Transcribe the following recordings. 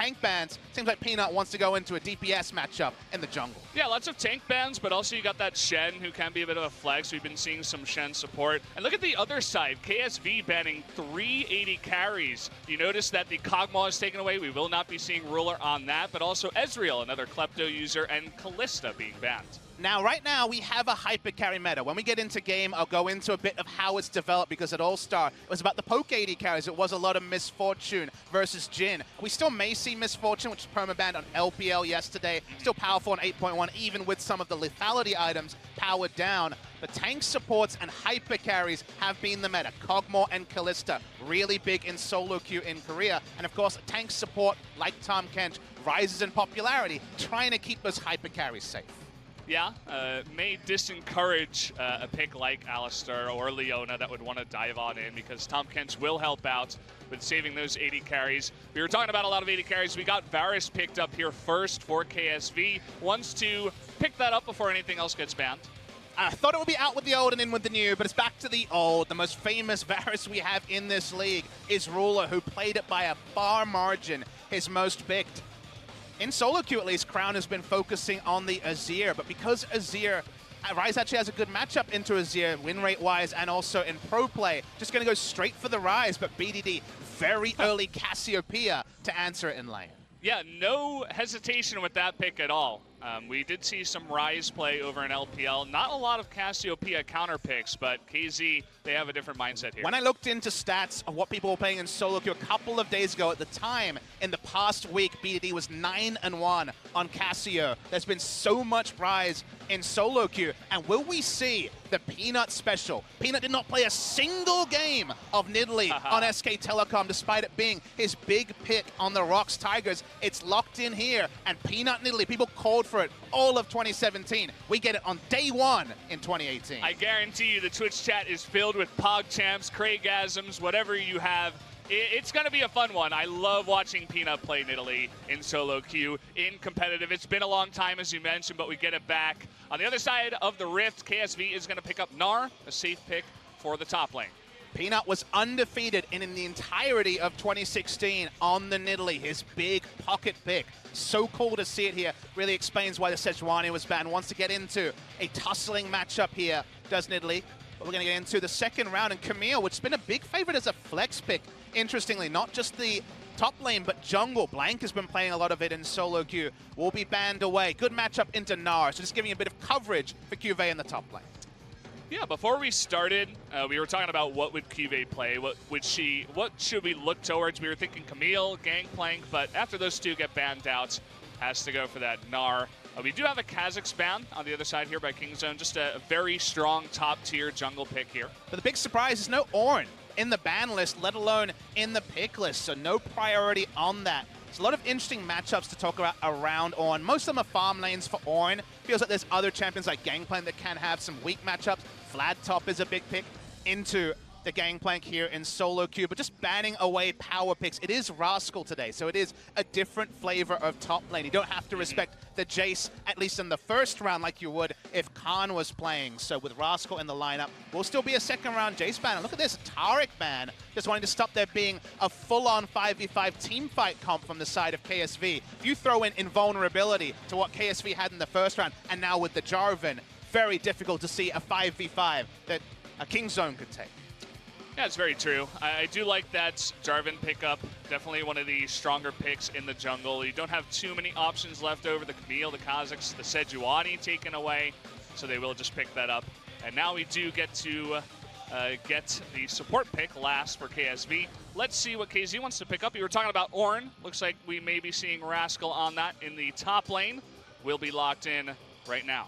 tank bans, seems like Peanut wants to go into a DPS matchup in the jungle. Yeah, lots of tank bans, but also you got that Shen, who can be a bit of a flex. We've been seeing some Shen support. And look at the other side, KSV banning 380 carries. You notice that the Kog'Maw is taken away. We will not be seeing Ruler on that, but also Ezreal, another Klepto user, and Kalista being banned. Now, right now, we have a hyper carry meta. When we get into game, I'll go into a bit of how it's developed, because at All-Star, it was about the poke 80 carries. It was a lot of Misfortune versus Jhin. We still may see Misfortune, which is permabanned on LPL yesterday. Still powerful on 8.1, even with some of the lethality items powered down. The tank supports and hyper carries have been the meta. Kog'Maw and Kalista, really big in solo queue in Korea. And of course, tank support, like Tahm Kench, rises in popularity, trying to keep those hyper carries safe. Yeah, may disencourage a pick like Alistar or Leona that would want to dive on in, because Tahm Kench will help out with saving those 80 carries. We were talking about a lot of 80 carries. We got Varus picked up here first for KSV. Wants to pick that up before anything else gets banned. I thought it would be out with the old and in with the new, but it's back to the old. The most famous Varus we have in this league is Ruler, who played it by a far margin, his most picked. In solo queue, at least, Crown has been focusing on the Azir, but because Azir, Ryze actually has a good matchup into Azir, win rate-wise, and also in pro play, just going to go straight for the Ryze, but BDD, very early Cassiopeia to answer it in lane. Yeah, no hesitation with that pick at all. We did see some Ryze play over in LPL. Not a lot of Cassiopeia counter picks, but KZ, they have a different mindset here. When I looked into stats of what people were playing in solo queue a couple of days ago, at the time, in the past week, BDD was 9-1 on Cassio. There's been so much rise in solo queue. And will we see the Peanut special? Peanut did not play a single game of Nidalee on SK Telecom, despite it being his big pick on the Rocks Tigers. It's locked in here, and Peanut Nidalee, people called for it all of 2017. We get it on day one in 2018. I guarantee you the Twitch chat is filled with PogChamps, Craigasms, whatever you have. It's going to be a fun one. I love watching Peanut play Nidalee in solo queue, in competitive. It's been a long time, as you mentioned, but we get it back. On the other side of the Rift, KSV is going to pick up Gnar, a safe pick for the top lane. Peanut was undefeated in the entirety of 2016 on the Nidalee, his big pocket pick. So cool to see it here. Really explains why the Sejuani was banned. Wants to get into a tussling matchup here, does Nidalee. But we're going to get into the second round, and Camille, which has been a big favorite as a flex pick, interestingly, not just the top lane, but jungle. Blank has been playing a lot of it in solo queue. Will be banned away. Good matchup into Gnar, so just giving a bit of coverage for QV in the top lane. Yeah, before we started, we were talking about what would QV play, what should we look towards. We were thinking Camille, Gangplank, but after those two get banned out, has to go for that Gnar. We do have a Kha'Zix ban on the other side here by Kingzone, just a very strong top-tier jungle pick here. But the big surprise is no Ornn in the ban list, let alone in the pick list, so no priority on that. There's a lot of interesting matchups to talk about around Ornn. Most of them are farm lanes for Ornn. Feels like there's other champions like Gangplank that can have some weak matchups. Vlad Top is a big pick into the Gangplank here in solo queue, but just banning away power picks. It is Rascal today, so it is a different flavor of top lane. You don't have to respect the Jace, at least in the first round, like you would if Khan was playing. So with Rascal in the lineup, will still be a second round Jace ban. And look at this, Taric ban, just wanting to stop there being a full-on 5v5 team fight comp from the side of KSV. If you throw in invulnerability to what KSV had in the first round, and now with the Jarvan, very difficult to see a 5v5 that a Kingzone could take. Yeah, it's very true. I do like that Jarvan pickup. Definitely one of the stronger picks in the jungle. You don't have too many options left over. The Camille, the Kha'Zix, the Sejuani taken away, so they will just pick that up. And now we do get to get the support pick last for KSV. Let's see what KZ wants to pick up. You were talking about Ornn. Looks like we may be seeing Rascal on that in the top lane. We'll be locked in right now.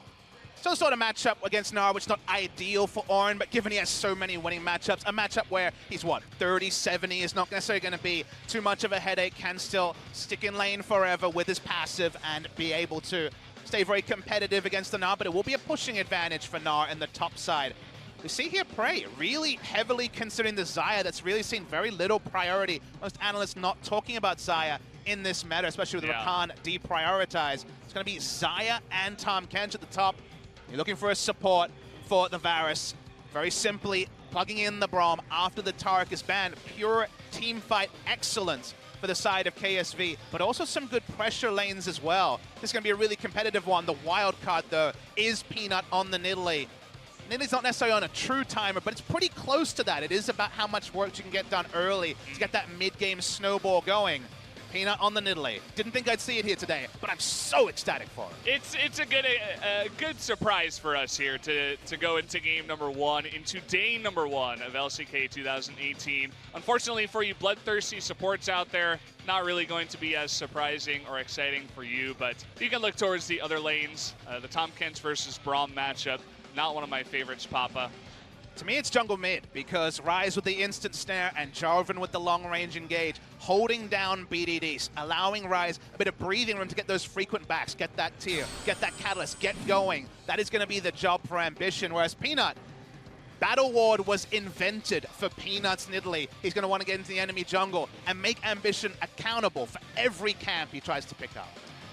So sort of matchup against Gnar, which is not ideal for Ornn, but given he has so many winning matchups, a matchup where he's, what, 30-70 is not necessarily going to be too much of a headache, can still stick in lane forever with his passive and be able to stay very competitive against the Gnar, but it will be a pushing advantage for Gnar in the top side. We see here Prey really heavily considering the Xayah. That's really seen very little priority. Most analysts not talking about Xayah in this meta, especially with Rakan deprioritized. It's going to be Xayah and Tahm Kench at the top. You're looking for a support for the Varus. Very simply plugging in the Braum after the Taric is banned. Pure team fight excellence for the side of KSV, but also some good pressure lanes as well. This is going to be a really competitive one. The wild card, though, is Peanut on the Nidalee. Nidalee's not necessarily on a true timer, but it's pretty close to that. It is about how much work you can get done early to get that mid-game snowball going. Peanut on the Nidalee. Didn't think I'd see it here today, but I'm so ecstatic for it. It's a good surprise for us here to go into game number 1, into day number 1 of LCK 2018. Unfortunately for you bloodthirsty supports out there, not really going to be as surprising or exciting for you, but you can look towards the other lanes. The Tahm Kench versus Braum matchup, not one of my favorites, Papa. To me, it's jungle mid, because Ryze with the instant snare and Jarvan with the long-range engage, holding down BDDs, allowing Ryze a bit of breathing room to get those frequent backs, get that tier, get that catalyst, get going. That is going to be the job for Ambition, whereas Peanut, Battle Ward was invented for Peanut's Nidalee. He's going to want to get into the enemy jungle and make Ambition accountable for every camp he tries to pick up.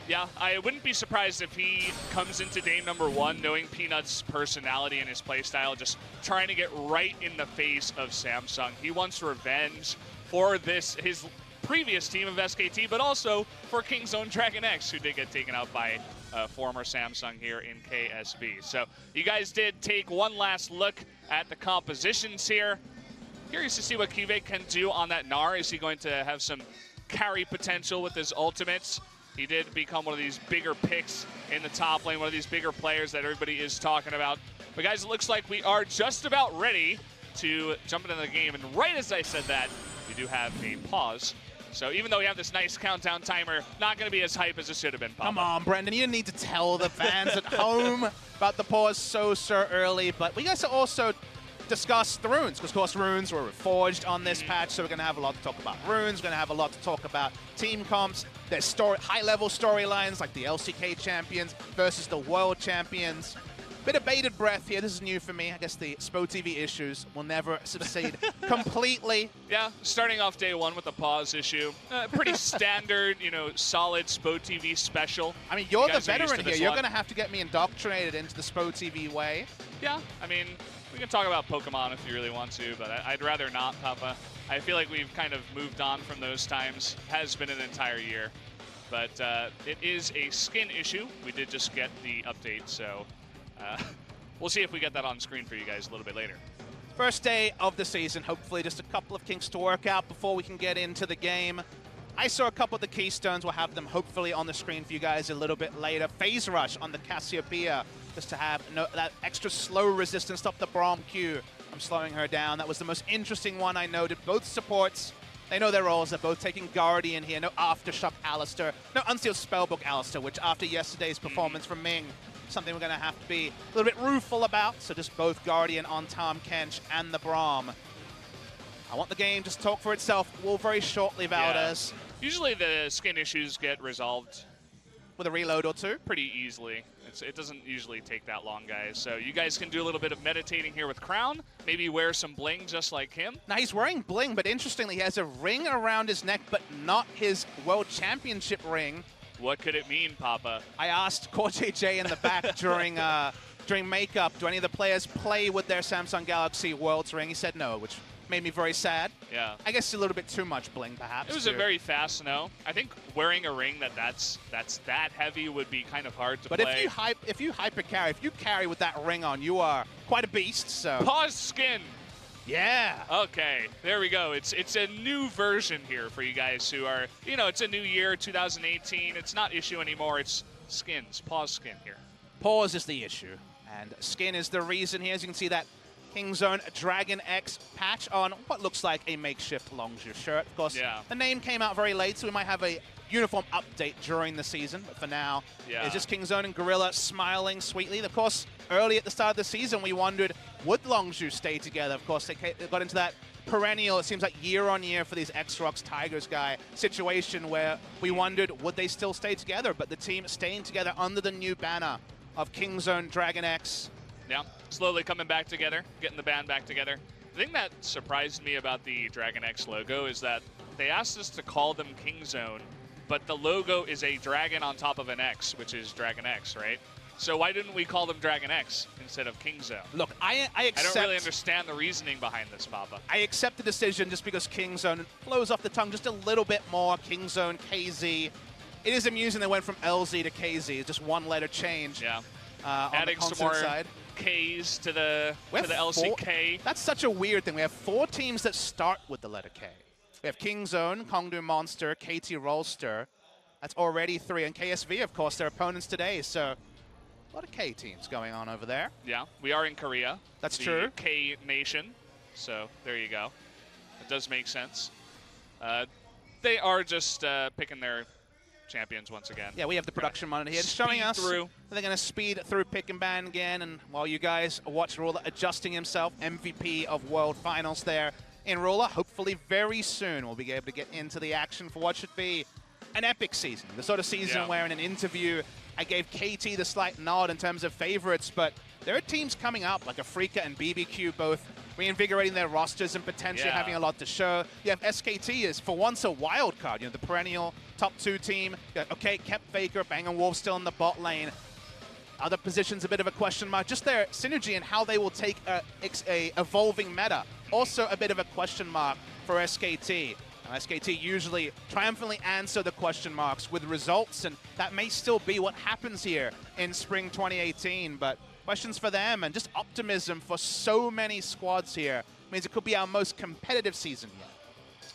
Yeah, I wouldn't be surprised if he comes into game number 1 knowing Peanut's personality and his playstyle, just trying to get right in the face of Samsung. He wants revenge for his previous team of SKT, but also for King's own DragonX, who did get taken out by former Samsung here in KSV. So you guys did take one last look at the compositions here. Curious to see what Kive can do on that Gnar. Is he going to have some carry potential with his ultimates? He did become one of these bigger picks in the top lane, one of these bigger players that everybody is talking about. But guys, it looks like we are just about ready to jump into the game. And right as I said that, we do have a pause. So even though we have this nice countdown timer, not going to be as hype as it should have been, Papa. Come on, Brendan. You didn't need to tell the fans at home about the pause so early. But we got to also discuss the runes, because of course runes were forged on this patch, so we're going to have a lot to talk about runes. We're going to have a lot to talk about team comps. There's high-level storylines like the LCK champions versus the world champions. Bit of bated breath here. This is new for me. I guess the SPO TV issues will never succeed completely. Yeah, starting off day 1 with the pause issue. Pretty standard, solid SPO TV special. I mean, you're the veteran here. You're going to have to get me indoctrinated into the SPO TV way. Yeah, I mean, we can talk about Pokemon if you really want to, but I'd rather not, Papa. I feel like we've kind of moved on from those times. Has been an entire year. But it is a skin issue. We did just get the update, so we'll see if we get that on screen for you guys a little bit later. First day of the season. Hopefully just a couple of kinks to work out before we can get into the game. I saw a couple of the keystones. We'll have them hopefully on the screen for you guys a little bit later. Phase Rush on the Cassiopeia, just to have that extra slow resistance. Stop the Braum Q. I'm slowing her down. That was the most interesting one I noted. Both supports, they know their roles. They're both taking Guardian here. No Aftershock Alistair. No Unsealed Spellbook Alistair, which after yesterday's performance from Ming, something we're going to have to be a little bit rueful about. So just both Guardian on Tahm Kench and the Braum. I want the game just talk for itself. Will very shortly, Valdez. Yeah. Usually the skin issues get resolved with a reload or two. Pretty easily. It doesn't usually take that long, guys. So you guys can do a little bit of meditating here with Crown. Maybe wear some bling just like him. Now he's wearing bling, but interestingly, he has a ring around his neck, but not his World Championship ring. What could it mean, Papa? I asked CoreJJ in the back during makeup, do any of the players play with their Samsung Galaxy Worlds ring? He said no, which made me very sad. Yeah. I guess a little bit too much bling, perhaps. It was a very fast no. I think wearing a ring that's that heavy would be kind of hard to play. But if you hyper carry, if you carry with that ring on, you are quite a beast. So pause skin. Yeah. Okay, there we go. It's a new version here for you guys who are, it's a new year, 2018. It's not issue anymore. It's skins. Pause skin here. Pause is the issue, and skin is the reason here. As you can see that King's own DragonX patch on what looks like a makeshift Longzhu shirt. Of course, the name came out very late, so we might have a uniform update during the season. But for now, it's just King's own and Gorilla smiling sweetly. Of course, early at the start of the season, we wondered, would Longzhu stay together? Of course, they got into that perennial, it seems like year on year for these X-Rocks Tigers guy situation where we wondered, would they still stay together? But the team staying together under the new banner of King's own DragonX. Yeah, slowly coming back together, getting the band back together. The thing that surprised me about the DragonX logo is that they asked us to call them King's Own, but the logo is a dragon on top of an X, which is DragonX, right? So why didn't we call them DragonX instead of Kingzone? Look, I accept. I don't really understand the reasoning behind this, Papa. I accept the decision just because Kingzone flows off the tongue just a little bit more. Kingzone, KZ. It is amusing they went from LZ to KZ, just one letter change. Yeah. On Adding the some more side. Ks to the LCK. That's such a weird thing. We have 4 teams that start with the letter K. We have Kingzone, Kongdu Monster, KT Rolster. That's already 3. And KSV, of course, their opponents today. So a lot of K teams going on over there. Yeah, we are in Korea. That's the true. K nation. So there you go. It does make sense. They are just picking their champions once again. Yeah, we have the production monitor here showing us through. They're going to speed through pick and ban again. And while you guys watch Ruler adjusting himself, MVP of World Finals there in Ruler, hopefully very soon we'll be able to get into the action for what should be an epic season. The sort of season where in an interview I gave KT the slight nod in terms of favorites, but there are teams coming up like Afrika and BBQ both reinvigorating their rosters and potentially having a lot to show. You have SKT as, for once, a wild card. You know, the perennial top 2 team. Okay, kept Faker, Bang & Wolf still in the bot lane. Other positions, a bit of a question mark. Just their synergy and how they will take a evolving meta. Also a bit of a question mark for SKT. Now, SKT usually triumphantly answer the question marks with results, and that may still be what happens here in spring 2018, but questions for them and just optimism for so many squads here means it could be our most competitive season yet.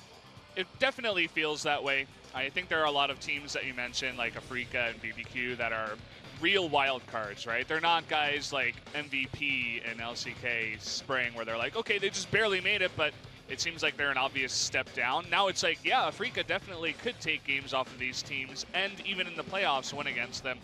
It definitely feels that way. I think there are a lot of teams that you mentioned, like Afrika and BBQ, that are real wild cards, right? They're not guys like MVP and LCK Spring where they're like, okay, they just barely made it, but it seems like they're an obvious step down. Now it's like, yeah, Afrika definitely could take games off of these teams and even in the playoffs win against them.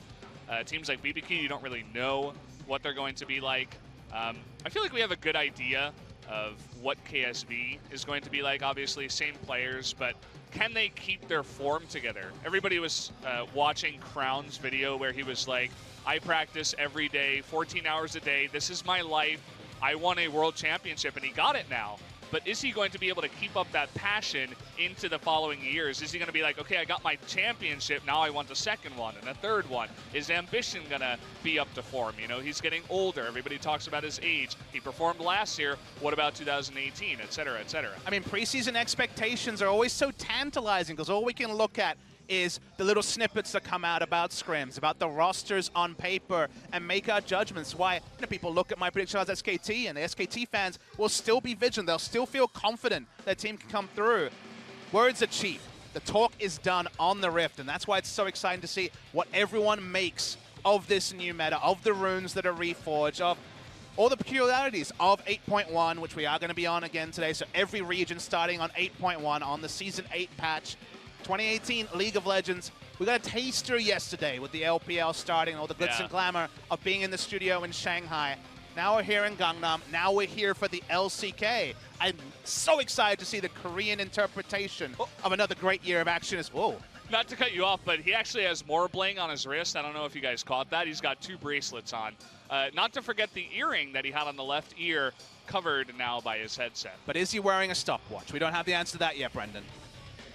Teams like BBQ, you don't really know what they're going to be like. I feel like we have a good idea of what KSV is going to be like. Obviously, same players, but can they keep their form together? Everybody was watching Crown's video where he was like, I practice every day, 14 hours a day. This is my life. I won a world championship, and he got it now. But is he going to be able to keep up that passion into the following years? Is he going to be like, okay, I got my championship, now I want the second one and a third one? Is ambition going to be up to form? You know, he's getting older. Everybody talks about his age. He performed last year. What about 2018, et cetera, et cetera? I mean, preseason expectations are always so tantalizing because all we can look at is the little snippets that come out about scrims, about the rosters on paper, and make our judgments. Why people look at my prediction as SKT, and the SKT fans will still be vigilant. They'll still feel confident their team can come through. Words are cheap. The talk is done on the Rift, and that's why it's so exciting to see what everyone makes of this new meta, of the runes that are reforged, of all the peculiarities of 8.1, which we are going to be on again today. So every region starting on 8.1 on the Season 8 patch. 2018 League of Legends. We got a taster yesterday with the LPL starting, all the glitz and glamour of being in the studio in Shanghai. Now we're here in Gangnam. Now we're here for the LCK. I'm so excited to see the Korean interpretation of another great year of action. Whoa. Not to cut you off, but he actually has more bling on his wrist. I don't know if you guys caught that. He's got 2 bracelets on. Not to forget the earring that he had on the left ear, covered now by his headset. But is he wearing a stopwatch? We don't have the answer to that yet, Brendan.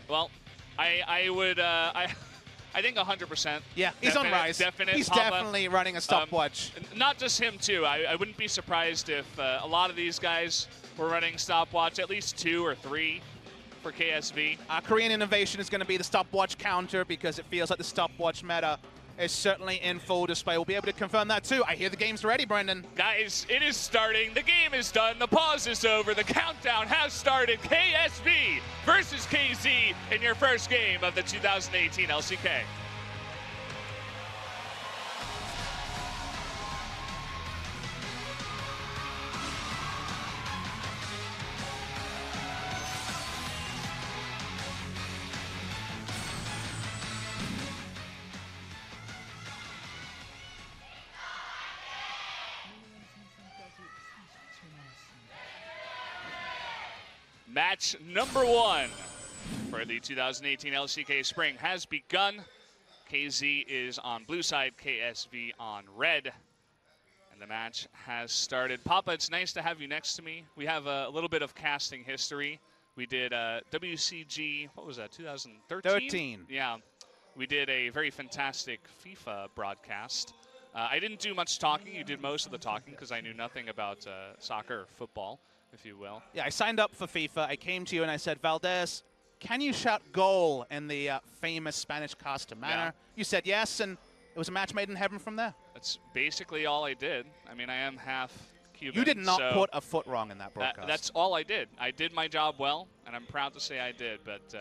Well, I think 100%. Yeah, he's on Rise. He's definitely running a stopwatch. Not just him, too. I wouldn't be surprised if a lot of these guys were running stopwatch, at least 2 or 3 for KSV. Korean innovation is going to be the stopwatch counter because it feels like the stopwatch meta is certainly in full display. We'll be able to confirm that, too. I hear the game's ready, Brendan. Guys, it is starting. The game is done. The pause is over. The countdown has started. KSV versus KZ in your first game of the 2018 LCK. Match number 1 for the 2018 LCK Spring has begun. KZ is on blue side, KSV on red. And the match has started. Papa, it's nice to have you next to me. We have a little bit of casting history. We did WCG, what was that, 2013? 13. Yeah. We did a very fantastic FIFA broadcast I didn't do much talking. You did most of the talking because I knew nothing about soccer or football, if you will. Yeah, I signed up for FIFA. I came to you and I said, Valdez, can you shout goal in the famous Spanish Casta manner? Yeah. You said yes, and it was a match made in heaven from there. That's basically all I did. I mean, I am half Cuban. You did not so put a foot wrong in that broadcast. That's all I did. I did my job well, and I'm proud to say I did. But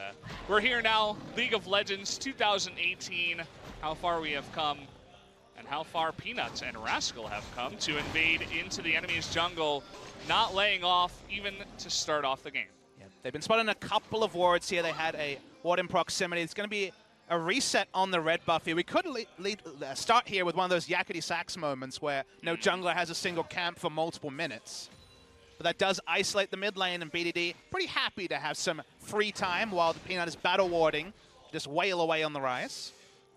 we're here now, League of Legends 2018. How far we have come, and how far Peanuts and Rascal have come to invade into the enemy's jungle, not laying off even to start off the game. Yeah, they've been spotting a couple of wards here. They had a ward in proximity. It's going to be a reset on the red buff here. We could start here with one of those yakety sax moments where no jungler has a single camp for multiple minutes. But that does isolate the mid lane, and BDD pretty happy to have some free time while the Peanut is battle warding, just wail away on the Rise.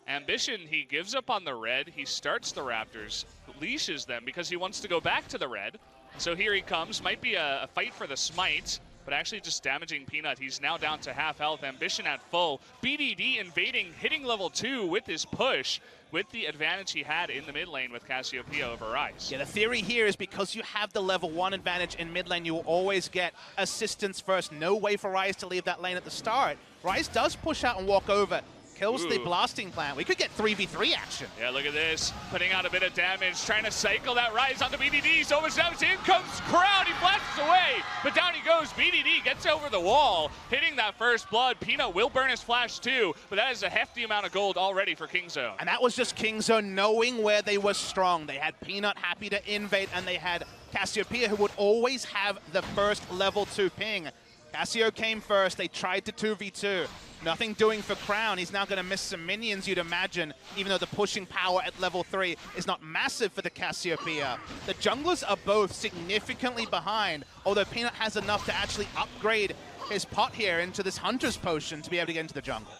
Ambition, he gives up on the red. He starts the Raptors, leashes them because he wants to go back to the red. So here he comes. Might be a fight for the smite, but actually just damaging Peanut. He's now down to half health. Ambition at full. BDD invading, hitting level 2 with his push, with the advantage he had in the mid lane with Cassiopeia over Rise. Yeah, the theory here is because you have the level 1 advantage in mid lane, you will always get assistance first. No way for Rise to leave that lane at the start. Rise does push out and walk over. Kills the blasting plant. We could get 3v3 action. Yeah, look at this. Putting out a bit of damage, trying to cycle that Rise onto BDD. So much damage. In comes Crown. He flashes away, but down he goes. BDD gets over the wall, hitting that first blood. Peanut will burn his flash too, but that is a hefty amount of gold already for Kingzone. And that was just Kingzone knowing where they were strong. They had Peanut happy to invade, and they had Cassiopeia, who would always have the first level 2 ping. Cassio came first. They tried to 2v2. Nothing doing for Crown. He's now going to miss some minions, you'd imagine, even though the pushing power at level 3 is not massive for the Cassiopeia. The junglers are both significantly behind, although Peanut has enough to actually upgrade his pot here into this Hunter's Potion to be able to get into the jungle.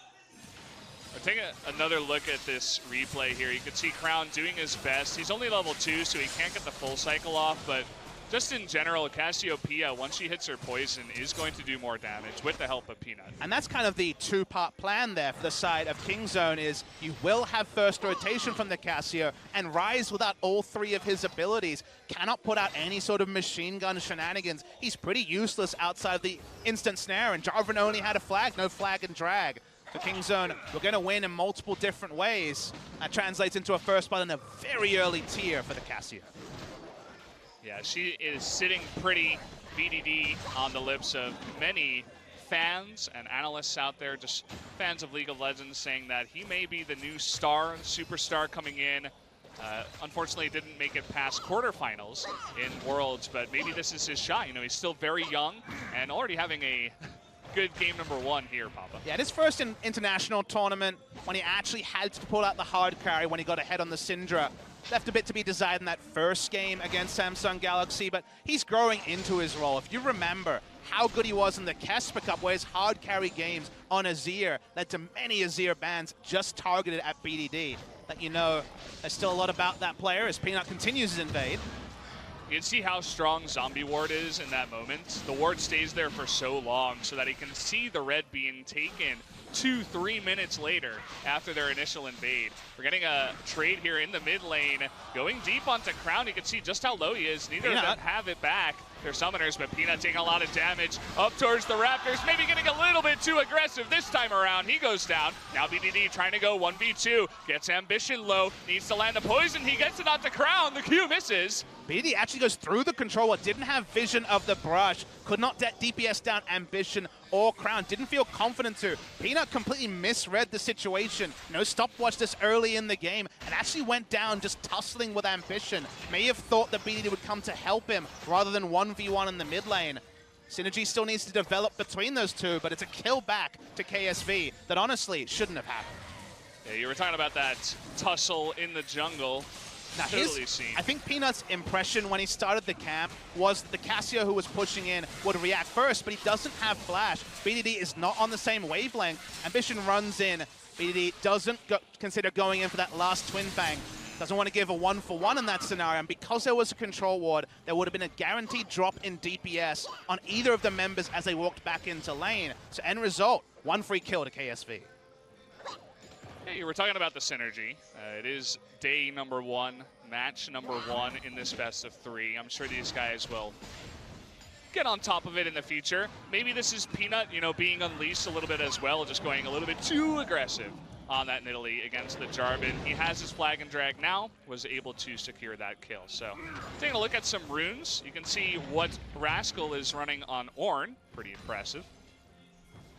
Take another look at this replay here. You can see Crown doing his best. He's only level 2, so he can't get the full cycle off, but just in general, Cassiopeia, once she hits her poison, is going to do more damage with the help of Peanut. And that's kind of the two-part plan there for the side of Kingzone is you will have first rotation from the Cassio, and Rise, without all 3 of his abilities, cannot put out any sort of machine gun shenanigans. He's pretty useless outside the instant snare, and Jarvan only had a flag, no flag and drag. For Kingzone, we're going to win in multiple different ways. That translates into a first blood in a very early tier for the Cassio. Yeah, she is sitting pretty, BDD, on the lips of many fans and analysts out there, just fans of League of Legends, saying that he may be the new star, superstar coming in. Unfortunately, didn't make it past quarterfinals in Worlds, but maybe this is his shot. You know, he's still very young and already having a good game number 1 here, Papa. Yeah, his first international tournament, when he actually had to pull out the hard carry when he got ahead on the Syndra. Left a bit to be desired in that first game against Samsung Galaxy, but he's growing into his role. If you remember how good he was in the Kesper Cup, where his hard carry games on Azir led to many Azir bans just targeted at BDD, let you know there's still a lot about that player as Peanut continues his invade. You can see how strong Zombie Ward is in that moment. The ward stays there for so long so that he can see the red being taken 2-3 minutes later after their initial invade. We're getting a trade here in the mid lane, going deep onto Crown. You can see just how low he is. Neither of them have it back. They're summoners, but Peanut taking a lot of damage up towards the Raptors, maybe getting a little bit too aggressive this time around. He goes down. Now BDD trying to go 1v2, gets Ambition low, needs to land a poison. He gets it onto Crown. The Q misses. BDD actually goes through the controller, didn't have vision of the brush, could not DPS down Ambition or Crown, didn't feel confident to. Peanut completely misread the situation. No stopwatch this early in the game, and actually went down just tussling with Ambition. May have thought that BDD would come to help him rather than 1v1 in the mid lane. Synergy still needs to develop between those two, but it's a kill back to KSV that honestly shouldn't have happened. Yeah, you were talking about that tussle in the jungle. Now I think Peanut's impression when he started the camp was that the Cassio who was pushing in would react first, but he doesn't have flash. BDD is not on the same wavelength. Ambition runs in. BDD doesn't consider going in for that last Twin Fang. Doesn't want to give a 1-for-1 in that scenario, and because there was a control ward, there would have been a guaranteed drop in DPS on either of the members as they walked back into lane. So end result, 1 free kill to KSV. Hey, you were talking about the synergy. It is day number 1, match number 1 in this best of 3. I'm sure these guys will get on top of it in the future. Maybe this is Peanut, you know, being unleashed a little bit as well, just going a little bit too aggressive on that Nidalee against the Jarvan. He has his flag and drag now, was able to secure that kill. So taking a look at some runes, you can see what Rascal is running on Ornn. Pretty impressive.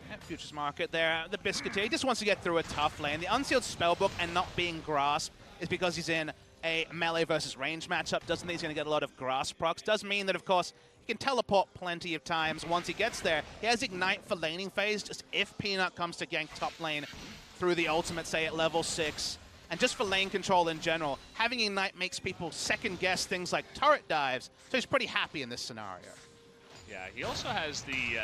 Yeah, Futures Market there. The Biscuiteer, he just wants to get through a tough lane. The Unsealed Spellbook and not being grasped is because he's in a melee versus range matchup. Doesn't mean he's going to get a lot of grasp procs. Does mean that, of course, he can teleport plenty of times once he gets there. He has Ignite for laning phase, just if Peanut comes to gank top lane through the ultimate, say, at level 6. And just for lane control in general, having Ignite makes people second-guess things like turret dives, so he's pretty happy in this scenario. Yeah, he also has the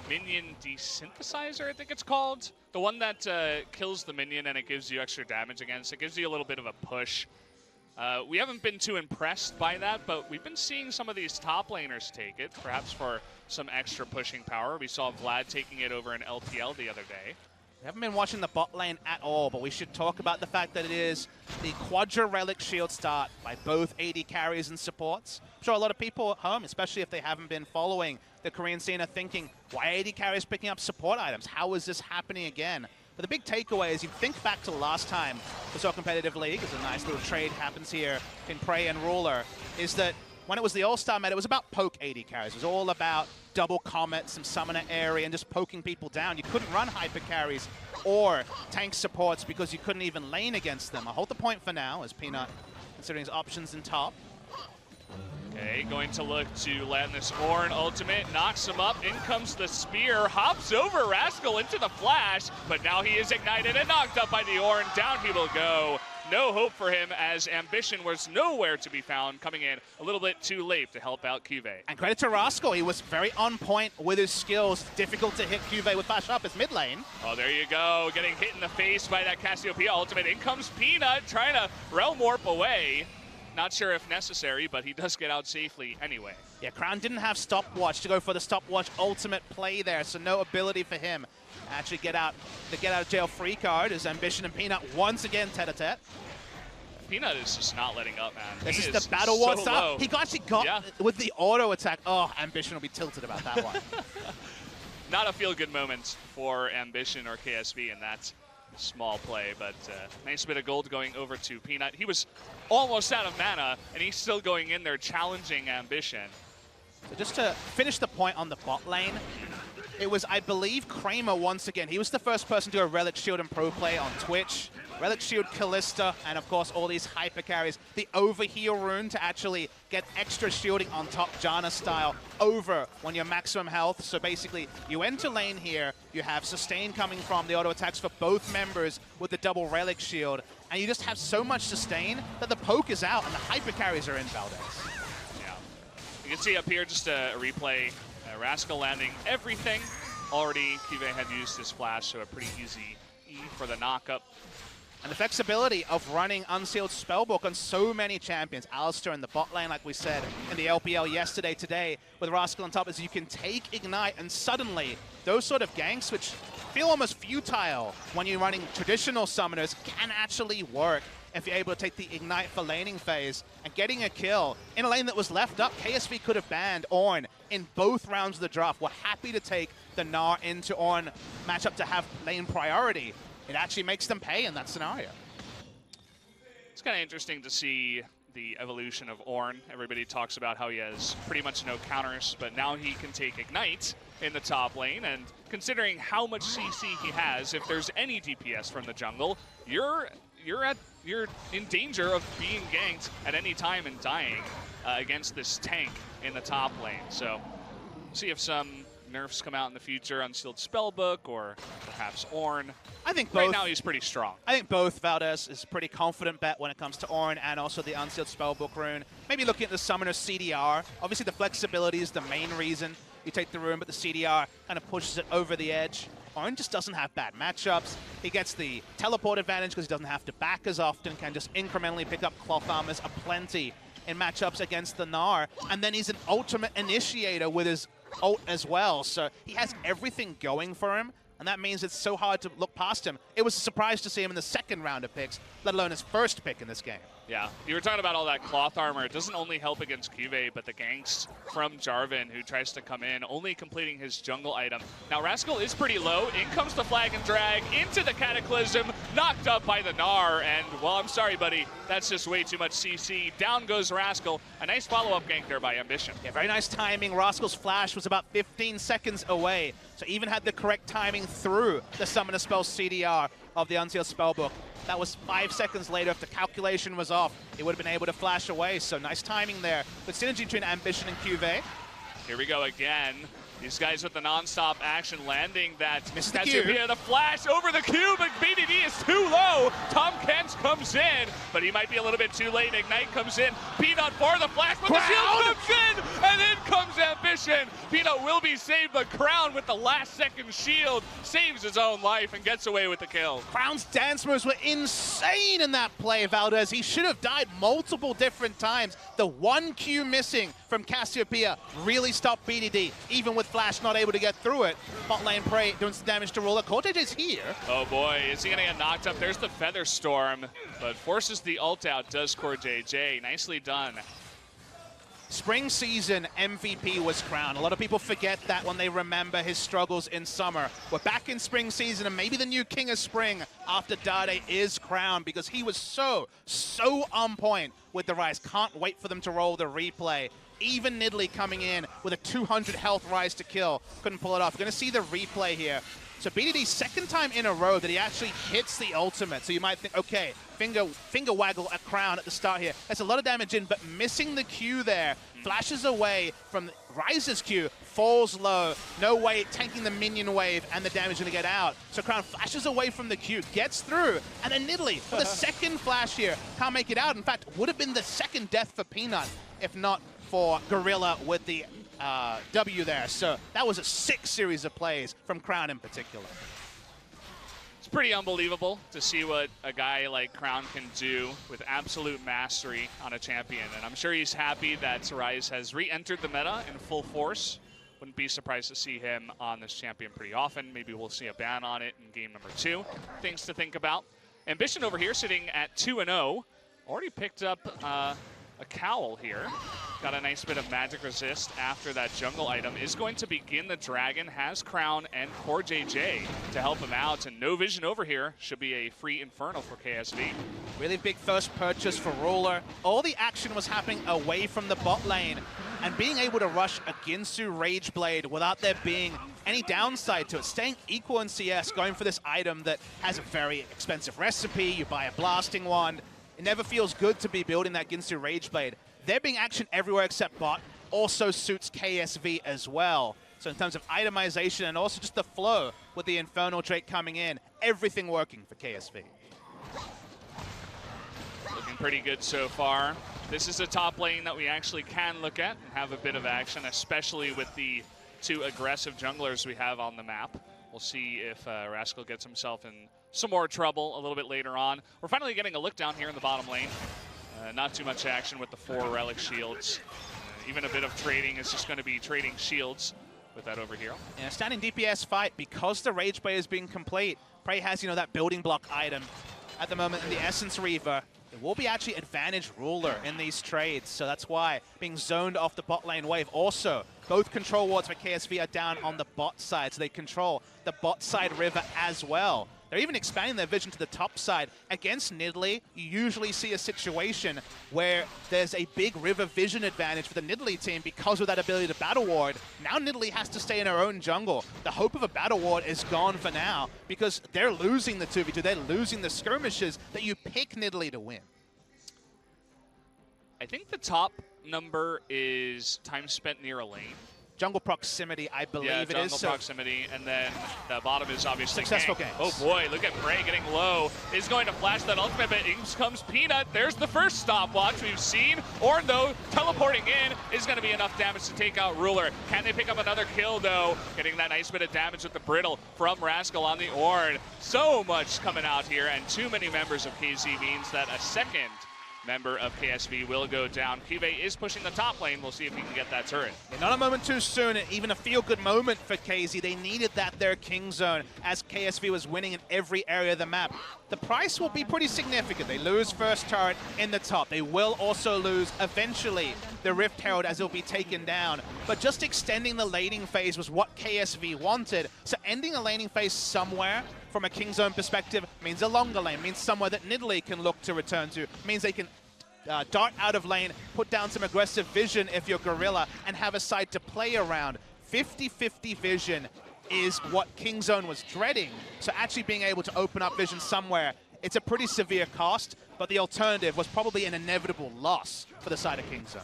minion desynthesizer, I think it's called. The one that kills the minion and it gives you extra damage against. It gives you a little bit of a push. We haven't been too impressed by that, but we've been seeing some of these top laners take it, perhaps for some extra pushing power. We saw Vlad taking it over in LPL the other day. We haven't been watching the bot lane at all, but we should talk about the fact that it is the Quadra Relic Shield start by both AD carries and supports. I'm sure a lot of people at home, especially if they haven't been following the Korean scene, are thinking, why AD carries picking up support items? How is this happening again? But the big takeaway is you think back to last time we saw competitive league, as a nice little trade happens here in Prey and Ruler, is that when it was the All-Star meta, it was about poke AD carries. It was all about double comet, some summoner area, and just poking people down. You couldn't run hyper carries or tank supports because you couldn't even lane against them. I'll hold the point for now as Peanut considering his options in top. Okay, going to look to land this Ornn ultimate, knocks him up, in comes the spear, hops over Rascal into the flash, but now he is ignited and knocked up by the Ornn. Down he will go. No hope for him as Ambition was nowhere to be found, coming in a little bit too late to help out QV. And credit to Rascal, he was very on point with his skills. Difficult to hit QV with flash up his mid lane. Oh, there you go, getting hit in the face by that Cassiopeia ultimate. In comes Peanut, trying to realm warp away. Not sure if necessary, but he does get out safely anyway. Yeah, Crown didn't have stopwatch to go for the stopwatch ultimate play there, so no ability for him to actually get out the get out of jail free card as Ambition and Peanut once again tete-a-tete. Peanut is just not letting up, man. This is the battle war start. He actually got with the auto attack. Oh, Ambition will be tilted about that one. Not a feel-good moment for Ambition or KSV in that small play, but nice bit of gold going over to Peanut. He was almost out of mana, and he's still going in there challenging Ambition. So just to finish the point on the bot lane, it was, I believe, Kramer once again. He was the first person to do a Relic Shield and Pro Play on Twitch. Relic Shield, Callista, and of course all these hyper carries. The overheal rune to actually get extra shielding on top, Janna style, over when you're maximum health. So basically, you enter lane here, you have sustain coming from the auto attacks for both members with the double Relic Shield, and you just have so much sustain that the poke is out and the hyper carries are in Valdez. Yeah. You can see up here just a replay, Rascal landing everything. Already, QV had used his flash, so a pretty easy E for the knockup. And the flexibility of running Unsealed Spellbook on so many champions. Alistar in the bot lane, like we said, in the LPL yesterday, today, with Rascal on top, is you can take Ignite, and suddenly, those sort of ganks, which feel almost futile when you're running traditional summoners, can actually work if you're able to take the Ignite for laning phase and getting a kill in a lane that was left up. KSV could have banned Ornn in both rounds of the draft. We're happy to take the Gnar into Ornn matchup to have lane priority. It actually makes them pay in that scenario. It's kind of interesting to see the evolution of Ornn. Everybody talks about how he has pretty much no counters, but now he can take Ignite in the top lane, and considering how much CC he has, if there's any DPS from the jungle, you're in danger of being ganked at any time and dying against this tank in the top lane. So see if some nerfs come out in the future, Unsealed Spellbook, or perhaps Ornn. I think both. Right now he's pretty strong. I think both. Valdez is a pretty confident bet when it comes to Ornn and also the Unsealed Spellbook rune. Maybe looking at the Summoner CDR. Obviously the flexibility is the main reason you take the rune, but the CDR kind of pushes it over the edge. Ornn just doesn't have bad matchups. He gets the teleport advantage because he doesn't have to back as often, can just incrementally pick up cloth armors aplenty in matchups against the Gnar. And then he's an ultimate initiator with his ult as well. So he has everything going for him. and that means it's so hard to look past him. It was a surprise to see him in the second round of picks, let alone his first pick in this game. Yeah, you were talking about all that cloth armor. It doesn't only help against Cuvée, but the ganks from Jarvan, who tries to come in, only completing his jungle item. Now, Rascal is pretty low. In comes the flag and drag into the Cataclysm, knocked up by the Gnar, and, well, I'm sorry, buddy, that's just way too much CC. Down goes Rascal. A nice follow-up gank there by Ambition. Yeah, very nice timing. Rascal's flash was about 15 seconds away, so even had the correct timing through the Summoner Spell CDR of the Unsealed Spellbook. That was 5 seconds later. If the calculation was off, he would have been able to flash away. So nice timing there. Good synergy between Ambition and Cuvée. Here we go again. These guys with the non-stop action landing that misses the Q. The flash over the Q, but BDD is too low. Tom Kent comes in, but he might be a little bit too late. Ignite comes in. Peanut for the flash, but the shield comes in, and in comes Ambition. Peanut will be saved, but Crown with the last-second shield saves his own life and gets away with the kill. Crown's dance moves were insane in that play, Valdez. He should have died multiple different times. The one Q missing from Cassiopeia really stopped BDD, even with Flash not able to get through it. Bot lane Prey doing some damage to Ruler. CoreJJ's here. Oh boy, is he gonna get knocked up? There's the Feather Storm, but forces the ult out, does CoreJJ. Nicely done. Spring season MVP was Crown. A lot of people forget that when they remember his struggles in summer. We're back in spring season, and maybe the new king of spring after Dade is Crown, because he was so on point with the Rise. Can't wait for them to roll the replay. Even Nidalee coming in with a 200 health Rise to kill. Couldn't pull it off. We're going to see the replay here. So BDD, second time in a row that he actually hits the ultimate. So you might think, okay, finger waggle at Crown at the start here. That's a lot of damage in, but missing the Q there. Flashes away from Rise's Q, falls low, no way, tanking the minion wave, and the damage gonna get out. So Crown flashes away from the Q, gets through, and then Nidalee with a second flash here, can't make it out. In fact, would have been the second death for Peanut, if not for Gorilla with the W there. So that was a sick series of plays from Crown in particular. It's pretty unbelievable to see what a guy like Crown can do with absolute mastery on a champion. And I'm sure he's happy that Rise has re-entered the meta in full force. Wouldn't be surprised to see him on this champion pretty often. Maybe we'll see a ban on it in game number 2. Things to think about. Ambition over here sitting at 2-0. Already picked up a cowl here. Got a nice bit of magic resist after that jungle item. Is going to begin the dragon, has Crown and CoreJJ to help him out. And no vision over here. Should be a free Inferno for KSV. Really big first purchase for Ruler. All the action was happening away from the bot lane. And being able to rush a Ginsu Rageblade without there being any downside to it. Staying equal in CS, going for this item that has a very expensive recipe. You buy a blasting wand. It never feels good to be building that Ginsu Rageblade. There being action everywhere except bot also suits KSV as well. So in terms of itemization and also just the flow with the Infernal Drake coming in, everything working for KSV. Looking pretty good so far. This is a top lane that we actually can look at and have a bit of action, especially with the 2 aggressive junglers we have on the map. We'll see if Rascal gets himself in some more trouble a little bit later on. We're finally getting a look down here in the bottom lane. Not too much action with the 4 relic shields. Even a bit of trading is just going to be trading shields with that over here. Yeah, standing DPS fight, because the Rageblade is being complete, Prey has, that building block item at the moment in the Essence Reaver. It will be actually advantage Ruler in these trades, so that's why being zoned off the bot lane wave. Also, both control wards for KSV are down on the bot side, so they control the bot side river as well. They're even expanding their vision to the top side. Against Nidalee, you usually see a situation where there's a big river vision advantage for the Nidalee team because of that ability to battle ward. Now Nidalee has to stay in her own jungle. The hope of a battle ward is gone for now because they're losing the 2v2. They're losing the skirmishes that you pick Nidalee to win. I think the top number is time spent near a lane. Jungle proximity, I believe it is. Yeah, jungle proximity, and then the bottom is obviously successful gank. ganks. Oh boy, look at Prey getting low. Is going to flash that ultimate, but in comes Peanut. There's the first stopwatch we've seen. Ornn, though, teleporting in is going to be enough damage to take out Ruler. Can they pick up another kill, though? Getting that nice bit of damage with the Brittle from Rascal on the Ornn. So much coming out here, and too many members of KZ means that a second member of KSV will go down. KSV is pushing the top lane. We'll see if he can get that turret. Yeah, not a moment too soon, even a feel-good moment for KZ. They needed that there King Zone as KSV was winning in every area of the map. The price will be pretty significant. They lose first turret in the top. They will also lose eventually the Rift Herald as it'll be taken down. But just extending the laning phase was what KSV wanted. So ending a laning phase somewhere from a King Zone perspective means a longer lane, means somewhere that Nidalee can look to return to, means they can dart out of lane, put down some aggressive vision if you're Gorilla, and have a side to play around. 50-50 vision is what King Zone was dreading. So actually being able to open up vision somewhere, it's a pretty severe cost, but the alternative was probably an inevitable loss for the side of King Zone.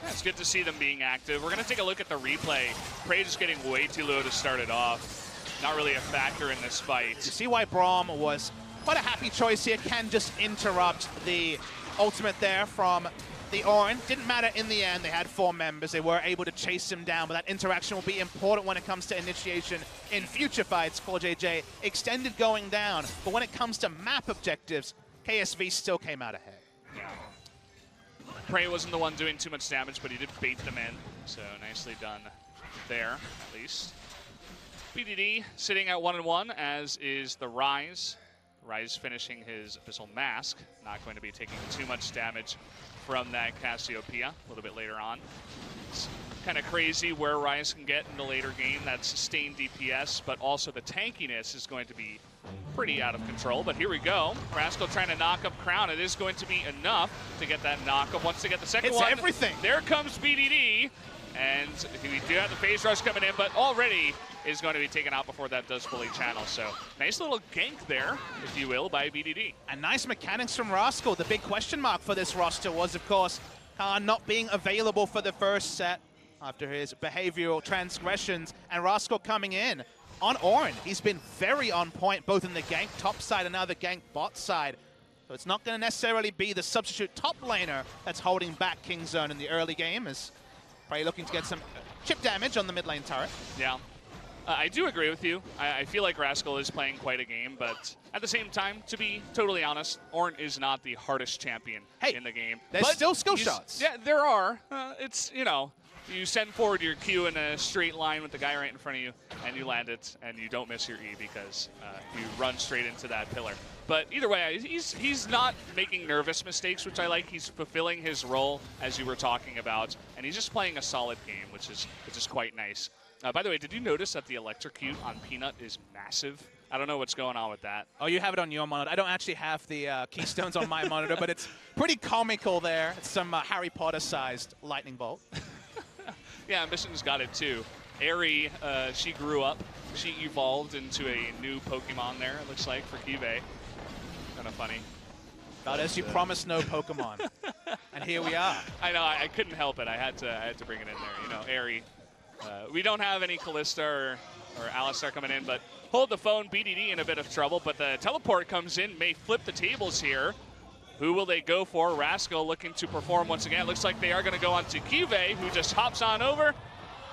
Yeah, it's good to see them being active. We're going to take a look at the replay. Prey just getting way too low to start it off. Not really a factor in this fight. You see why Braum was quite a happy choice here. Can just interrupt the ultimate there from the Orin. Didn't matter in the end. They had 4 members. They were able to chase him down, but that interaction will be important when it comes to initiation in future fights for JJ. Extended going down, but when it comes to map objectives, KSV still came out ahead. Yeah. Prey wasn't the one doing too much damage, but he did bait them in, so nicely done there, at least. BDD sitting at 1-1, as is the Rise. Rise finishing his Abyssal Mask. Not going to be taking too much damage from that Cassiopeia a little bit later on. It's kind of crazy where Rise can get in the later game. That sustained DPS, but also the tankiness is going to be pretty out of control. But here we go. Rascal trying to knock up Crown. It is going to be enough to get that knock up. Once they get the second one, everything. There comes BDD. And we do have the phase rush coming in, but already is going to be taken out before that does fully channel. So nice little gank there, if you will, by BDD. And nice mechanics from Rascal. The big question mark for this roster was, of course, Khan not being available for the first set after his behavioral transgressions, and Rascal coming in on Orin. He's been very on point, both in the gank top side and now the gank bot side. So it's not going to necessarily be the substitute top laner that's holding back King Zone in the early game, as Prey looking to get some chip damage on the mid lane turret. Yeah. I do agree with you. I feel like Rascal is playing quite a game, but at the same time, to be totally honest, Ornn is not the hardest champion in the game. There's but still skill shots. Yeah, there are. It's, you know, you send forward your Q in a straight line with the guy right in front of you, and you land it, and you don't miss your E because you run straight into that pillar. But either way, he's not making nervous mistakes, which I like. He's fulfilling his role, as you were talking about, and he's just playing a solid game, which is quite nice. By the way, did you notice that the electrocute on Peanut is massive? I don't know what's going on with that. Oh, you have it on your monitor. I don't actually have the keystones on my monitor, but it's pretty comical there. It's some Harry Potter-sized lightning bolt. Yeah, Ambition's got it too. Aerie, she grew up. She evolved into a new Pokemon there, it looks like, for Kive. Kind of funny. But as you promised, no Pokemon. And here we are. I know, I couldn't help it. I had to bring it in there. You know, Aerie. We don't have any Callista or Alistar coming in, but hold the phone. BDD in a bit of trouble, but the teleport comes in, may flip the tables here. Who will they go for? Rascal looking to perform once again. Looks like they are going to go on to Kive, who just hops on over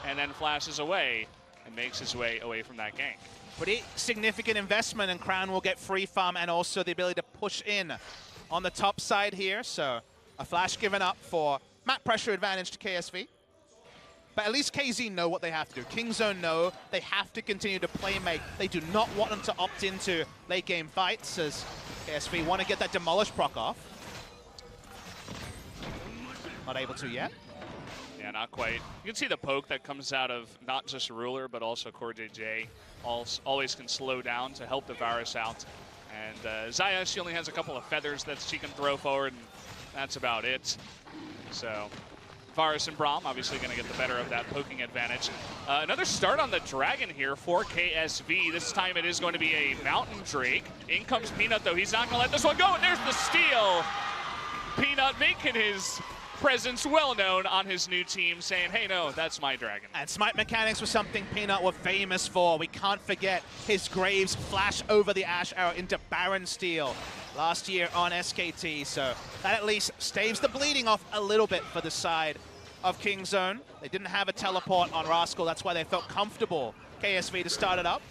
and then flashes away and makes his way away from that gank. Pretty significant investment, and Crown will get free farm and also the ability to push in on the top side here. So a flash given up for map pressure advantage to KSV. But at least KZ know what they have to do. King Zone know they have to continue to play make. They do not want them to opt into late game fights, as KSV want to get that Demolish proc off. Not able to yet. Yeah, not quite. You can see the poke that comes out of not just Ruler, but also Core JJ. Always can slow down to help the Varus out. And Xayah, she only has a couple of feathers that she can throw forward, and that's about it. So Varus and Braum obviously going to get the better of that poking advantage. Another start on the Dragon here for KSV. This time it is going to be a Mountain Drake. In comes Peanut, though. He's not going to let this one go, and there's the steal. Peanut making his presence well known on his new team, saying, hey, no, that's my Dragon. And Smite mechanics was something Peanut were famous for. We can't forget his Graves flash over the Ash Arrow into Baron Steel last year on SKT. So that at least staves the bleeding off a little bit for the side of King Zone. They didn't have a teleport on Rascal. That's why they felt comfortable, KSV, to start it up.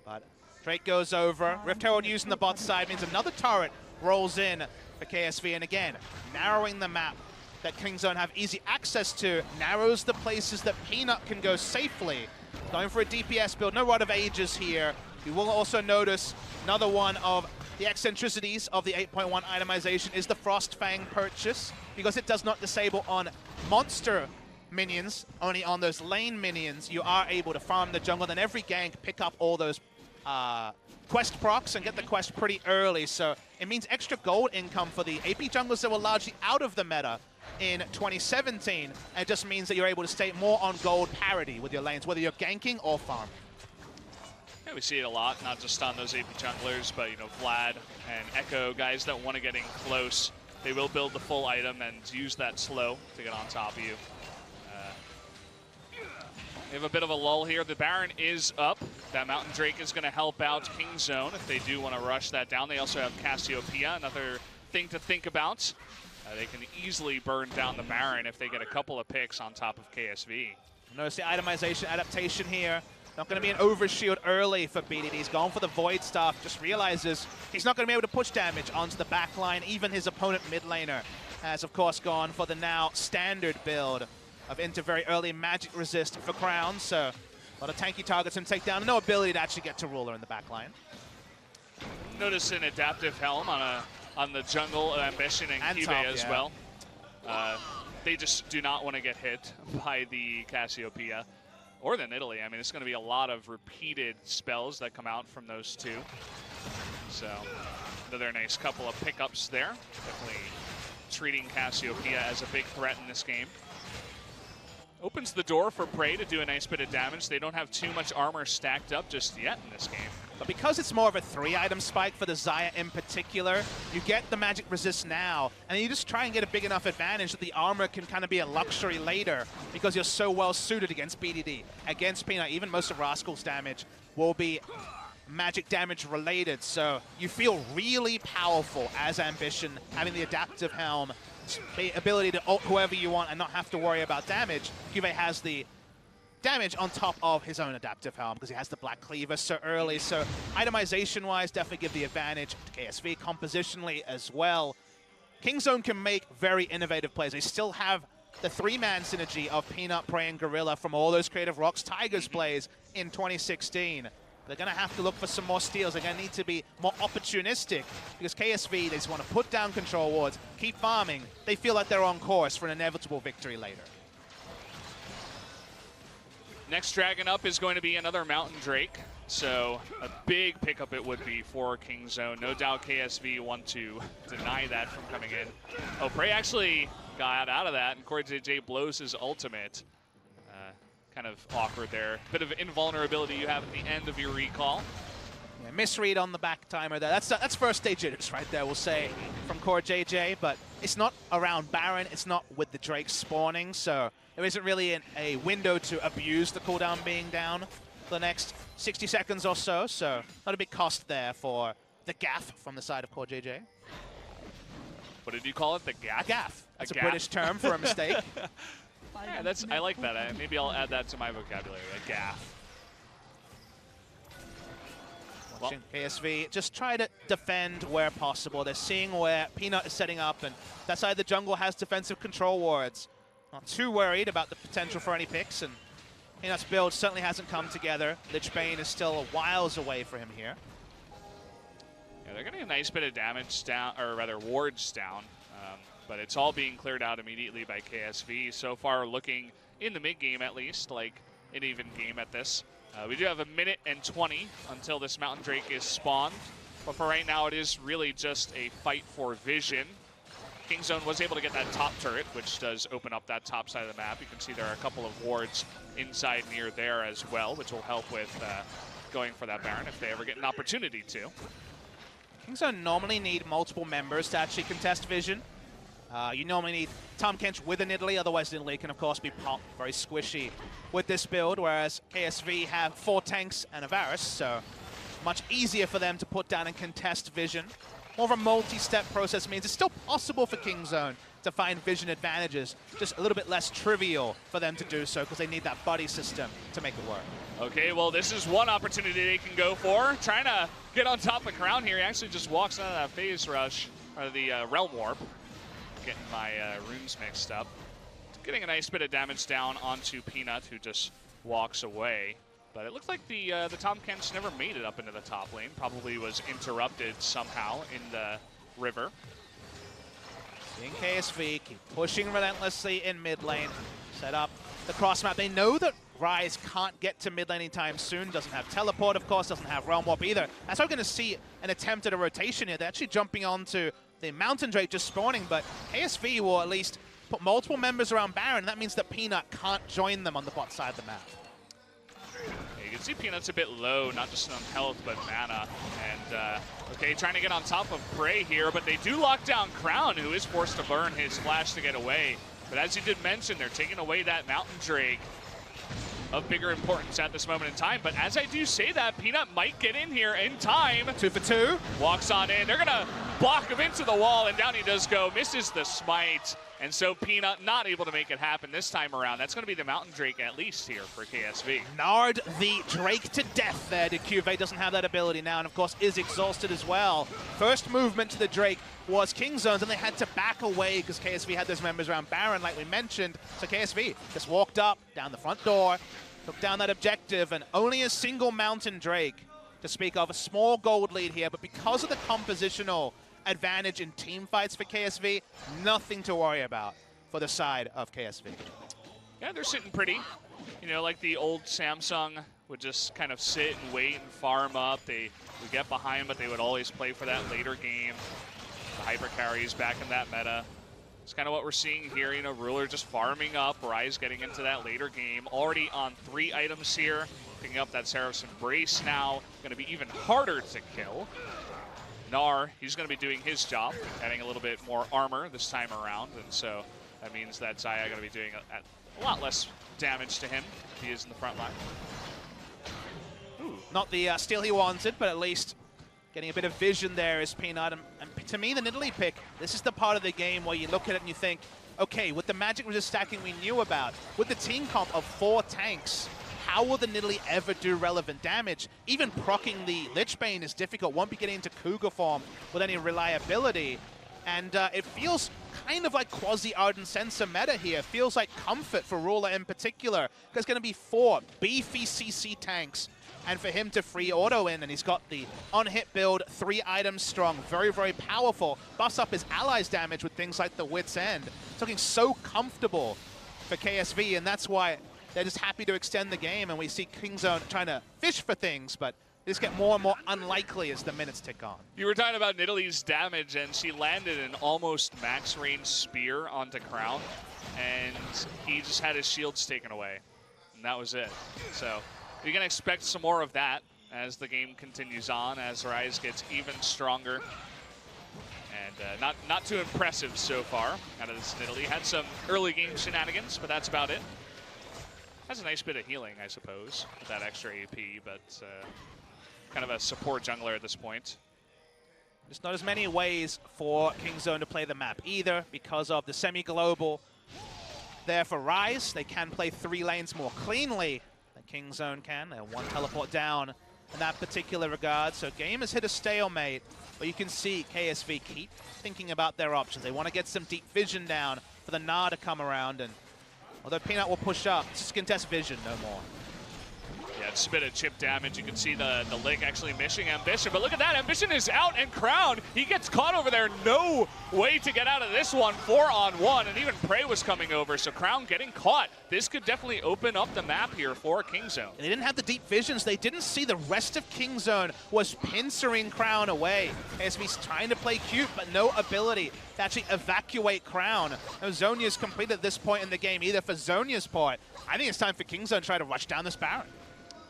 But Drake goes over. Rift Herald using the bot side means another turret rolls in for KSV, and again, narrowing the map that Kingzone have easy access to, narrows the places that Peanut can go safely. Going for a DPS build, no Rod of Ages here. You will also notice another one of the eccentricities of the 8.1 itemization is the Frostfang purchase, because it does not disable on monster minions, only on those lane minions. You are able to farm the jungle, then every gank pick up all those quest procs and get the quest pretty early. So it means extra gold income for the AP junglers that were largely out of the meta in 2017. And it just means that you're able to stay more on gold parity with your lanes, whether you're ganking or farming. Yeah, we see it a lot, not just on those AP junglers, but, you know, Vlad and Echo, guys that want to get in close. They will build the full item and use that slow to get on top of you. We have a bit of a lull here. The Baron is up. That Mountain Drake is going to help out Kingzone if they do want to rush that down. They also have Cassiopeia, another thing to think about. They can easily burn down the Baron if they get a couple of picks on top of KSV. Notice the itemization adaptation here. Not going to be an overshield early for BDD. He's gone for the Void Staff. Just realizes he's not going to be able to push damage onto the back line. Even his opponent mid laner has, of course, gone for the now standard build of into very early magic resist for Crown. So a lot of tanky targets and take down. No ability to actually get to Ruler in the back line. Notice an adaptive helm on the jungle Ambition and Kibe top, as well. They just do not want to get hit by the Cassiopeia or the Nidalee. I mean, it's going to be a lot of repeated spells that come out from those two. So another nice couple of pickups there. Definitely treating Cassiopeia as a big threat in this game. Opens the door for Prey to do a nice bit of damage. They don't have too much armor stacked up just yet in this game. But because it's more of a 3-item spike for the Xayah in particular, you get the magic resist now, and you just try and get a big enough advantage that the armor can kind of be a luxury later because you're so well suited against BDD. Against Peanut, even most of Rascal's damage will be magic damage related, so you feel really powerful as Ambition, having the adaptive helm, the ability to ult whoever you want and not have to worry about damage. Kibe has the damage on top of his own adaptive helm because he has the Black Cleaver so early. So itemization-wise, definitely give the advantage to KSV compositionally as well. Kingzone can make very innovative plays. They still have the 3-man synergy of Peanut, Prey, and Gorilla from all those Creative Rocks Tigers plays in 2016. They're going to have to look for some more steals. They're going to need to be more opportunistic because KSV, they just want to put down control wards, keep farming. They feel like they're on course for an inevitable victory later. Next dragon up is going to be another Mountain Drake. So a big pickup it would be for Kingzone. No doubt KSV want to deny that from coming in. Oh, Prey actually got out of that, and CoreJJ blows his ultimate. Kind of awkward there. Bit of invulnerability you have at the end of your recall. Yeah, misread on the back timer there. That's first stage jitters right there, we'll say, from CoreJJ, but it's not around Baron, it's not with the Drake spawning, so there isn't really a window to abuse the cooldown being down for the next 60 seconds or so, so not a big cost there for the gaff from the side of CoreJJ. What did you call it? The gaff? A gaff. That's a gaff. British term for a mistake. Yeah, I like that. Maybe I'll add that to my vocabulary, a gaff. Watching KSV just try to defend where possible. They're seeing where Peanut is setting up, and that side of the jungle has defensive control wards. Not too worried about the potential for any picks, and Peanut's build certainly hasn't come together. Lich Bane is still whiles away for him here. Yeah, they're getting a nice bit of damage down, or rather wards down. But it's all being cleared out immediately by KSV. So far, looking in the mid-game at least, like an even game at this. We do have 1 minute and 20 until this Mountain Drake is spawned. But for right now, it is really just a fight for vision. Kingzone was able to get that top turret, which does open up that top side of the map. You can see there are a couple of wards inside near there as well, which will help with going for that Baron if they ever get an opportunity to. Kingzone normally need multiple members to actually contest vision. You normally need Tahm Kench with a Nidalee, otherwise Nidalee can of course be popped very squishy with this build, whereas KSV have 4 tanks and a Varus, so much easier for them to put down and contest vision. More of a multi-step process means it's still possible for Kingzone to find vision advantages, just a little bit less trivial for them to do so because they need that buddy system to make it work. Okay, well, this is one opportunity they can go for, trying to get on top of Crown here. He actually just walks out of that phase rush, or the Realm Warp. Getting my runes mixed up. Getting a nice bit of damage down onto Peanut, who just walks away. But it looks like the Tom Kents never made it up into the top lane. Probably was interrupted somehow in the river. Seeing KSV keep pushing relentlessly in mid lane. Set up the cross map. They know that Rise can't get to mid lane anytime soon. Doesn't have teleport, of course. Doesn't have Realm Warp either. That's why we're going to see an attempt at a rotation here. They're actually jumping onto the Mountain Drake just spawning, but KSV will at least put multiple members around Baron. That means that Peanut can't join them on the bot side of the map. You can see Peanut's a bit low, not just on health, but mana. And, okay, trying to get on top of Prey here, but they do lock down Crown, who is forced to burn his flash to get away. But as you did mention, they're taking away that Mountain Drake of bigger importance at this moment in time. But as I do say that, Peanut might get in here in time. 2 for 2. Walks on in. They're going to block him into the wall, and down he does go. Misses the smite. And so Peanut not able to make it happen this time around. That's going to be the Mountain Drake at least here for KSV. Nard the Drake to death there. DeCuve doesn't have that ability now, and of course is exhausted as well. First movement to the Drake was Kingzone's, and they had to back away because KSV had those members around Baron, like we mentioned. So KSV just walked up, down the front door, took down that objective, and only a single Mountain Drake to speak of. A small gold lead here, but because of the compositional advantage in team fights for KSV, nothing to worry about for the side of KSV. Yeah, they're sitting pretty. You know, like the old Samsung would just kind of sit and wait and farm up. They would get behind, but they would always play for that later game. The hyper carries back in that meta. It's kind of what we're seeing here. You know, Ruler just farming up, Rise getting into that later game. Already on 3 items here. Picking up that Seraph's Embrace now. Going to be even harder to kill. Gnar, he's going to be doing his job, adding a little bit more armor this time around, and so that means that Xayah going to be doing a lot less damage to him if he is in the front line. Ooh. Not the steal he wanted, but at least getting a bit of vision there is Peanut. And to me, the Nidalee pick, this is the part of the game where you look at it and you think, okay, with the magic resist stacking we knew about, with the team comp of 4 tanks, how will the Nidalee ever do relevant damage? Even proccing the Lichbane is difficult. Won't be getting into Cougar form with any reliability. And it feels kind of like quasi-Ardent Sensor meta here. Feels like comfort for Ruler in particular. There's going to be 4 beefy CC tanks. And for him to free auto in, and he's got the on-hit build, 3 items strong, very, very powerful. Buffs up his allies' damage with things like the Wit's End. It's looking so comfortable for KSV, and that's why they're just happy to extend the game, and we see Kingzone trying to fish for things, but they just get more and more unlikely as the minutes tick on. You were talking about Nidalee's damage, and she landed an almost max-range spear onto Crown, and he just had his shields taken away, and that was it. So you can expect some more of that as the game continues on, as Rise gets even stronger. And not too impressive so far out of this Nidalee. Had some early game shenanigans, but that's about it. Has a nice bit of healing, I suppose, with that extra AP, but kind of a support jungler at this point. There's not as many ways for Kingzone to play the map either because of the semi-global there for Rise. They can play 3 lanes more cleanly than Kingzone can. They're 1 teleport down in that particular regard. So game has hit a stalemate, but you can see KSV keep thinking about their options. They want to get some deep vision down for the Gnar to come around, and although Peanut will push up, it's just contest vision, no more. Yeah, it's a bit of chip damage. You can see the Lig actually missing Ambition, but look at that. Ambition is out, and Crown, he gets caught over there. No way to get out of this one. 4-on-1, and even Prey was coming over, so Crown getting caught. This could definitely open up the map here for Kingzone. And they didn't have the deep visions. They didn't see the rest of Kingzone was pincering Crown away. KSV's trying to play cute, but no ability to actually evacuate Crown. No Zhonya's complete at this point in the game, either for Zhonya's part. I think it's time for Kingzone to try to rush down this Baron.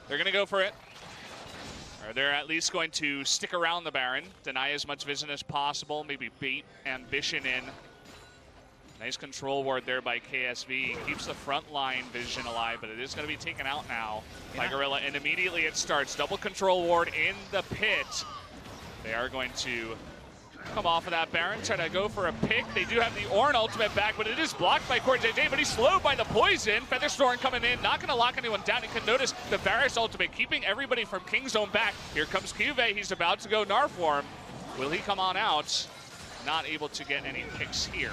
They're going to go for it. Or they're at least going to stick around the Baron, deny as much vision as possible, maybe bait Ambition in. Nice control ward there by KSV. Keeps the front line vision alive, but it is going to be taken out now by Gorilla. And immediately it starts. Double control ward in the pit. They are going to come off of that Baron, try to go for a pick. They do have the Ornn ultimate back, but it is blocked by CoreJJ, but he's slowed by the poison. Featherstorm coming in, not going to lock anyone down. You can notice the Varus ultimate keeping everybody from Kingzone back. Here comes KSV, he's about to go Gnar form. Will he come on out? Not able to get any picks here.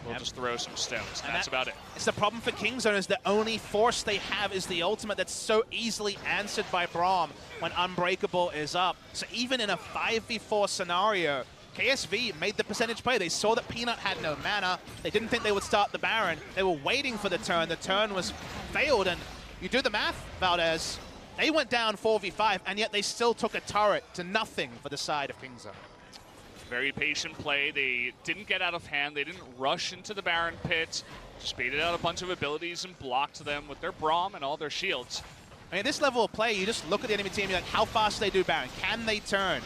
We'll just throw some stones, and that's about it. It's the problem for Kingzone is the only force they have is the ultimate that's so easily answered by Braum when Unbreakable is up. So even in a 5v4 scenario, KSV made the percentage play. They saw that Peanut had no mana. They didn't think they would start the Baron. They were waiting for the turn. The turn was failed, and you do the math, Valdez. They went down 4v5, and yet they still took a turret to nothing for the side of Kingzone. Very patient play. They didn't get out of hand. They didn't rush into the Baron pit. Just baited out a bunch of abilities and blocked them with their Braum and all their shields. I mean, at this level of play, you just look at the enemy team and you're like, how fast do they do Baron? Can they turn?